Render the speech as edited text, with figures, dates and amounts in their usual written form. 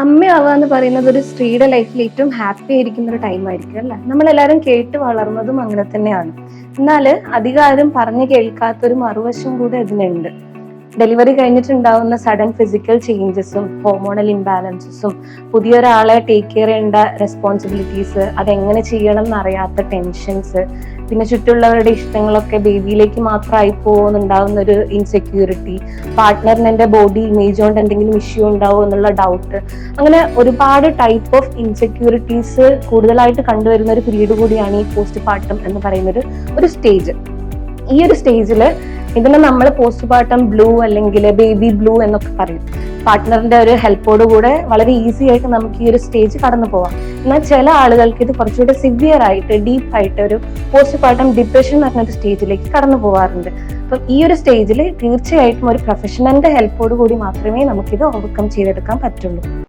അമ്മയാവുക എന്ന് പറയുന്നത് ഒരു സ്ത്രീയുടെ ലൈഫിൽ ഏറ്റവും ഹാപ്പി ആയിരിക്കുന്ന ഒരു ടൈം ആയിരിക്കും അല്ലെ. നമ്മളെല്ലാരും കേട്ട് വളർന്നതും അങ്ങനെ തന്നെയാണ്. എന്നാല് അധികാരം പറഞ്ഞു കേൾക്കാത്തൊരു മറുവശം കൂടെ അതിനുണ്ട്. ഡെലിവറി കഴിഞ്ഞിട്ടുണ്ടാവുന്ന സഡൻ ഫിസിക്കൽ ചേഞ്ചസും ഹോർമോണൽ ഇംബാലൻസസും പുതിയൊരാളെ ടേക്ക് കെയർ ചെയ്യേണ്ട റെസ്പോൺസിബിലിറ്റീസ്, അതെങ്ങനെ ചെയ്യണം എന്നറിയാത്ത ടെൻഷൻസ്, പിന്നെ ചുറ്റുള്ളവരുടെ ഇഷ്ടങ്ങളൊക്കെ ബേബിയിലേക്ക് മാത്രമായി പോകുന്നുണ്ടാവുന്ന ഒരു ഇൻസെക്യൂരിറ്റി, പാർട്ട്ണറിന് എൻ്റെ ബോഡി ഇമേജ് കൊണ്ട് എന്തെങ്കിലും ഇഷ്യൂ ഉണ്ടാവും എന്നുള്ള ഡൗട്ട്, അങ്ങനെ ഒരുപാട് ടൈപ്പ് ഓഫ് ഇൻസെക്യൂരിറ്റീസ് കൂടുതലായിട്ട് കണ്ടുവരുന്ന ഒരു പീരീഡ് കൂടിയാണ് ഈ പോസ്റ്റ് പാർട്ടം എന്ന് പറയുന്ന ഒരു സ്റ്റേജ്. ഈ ഒരു സ്റ്റേജിൽ ഇതിനെ നമ്മൾ പോസ്റ്റ് പാർട്ടം ബ്ലൂ അല്ലെങ്കിൽ ബേബി ബ്ലൂ എന്നൊക്കെ പറയും. പാർട്ട്ണറിന്റെ ഒരു ഹെൽപ്പോട് കൂടെ വളരെ ഈസി ആയിട്ട് നമുക്ക് ഈ ഒരു സ്റ്റേജ് കടന്നു പോവാം. എന്നാൽ ചില ആളുകൾക്ക് ഇത് കുറച്ചുകൂടെ സിവിയർ ആയിട്ട് ഡീപ്പായിട്ട് ഒരു പോസ്റ്റ് പാർട്ടം ഡിപ്രഷൻ എന്ന് പറഞ്ഞൊരു സ്റ്റേജിലേക്ക് കടന്നു പോകാറുണ്ട്. അപ്പം ഈ ഒരു സ്റ്റേജിൽ തീർച്ചയായിട്ടും ഒരു പ്രൊഫഷണലിന്റെ ഹെൽപ്പോട് കൂടി മാത്രമേ നമുക്കിത് ഓവർകം ചെയ്തെടുക്കാൻ പറ്റുള്ളൂ.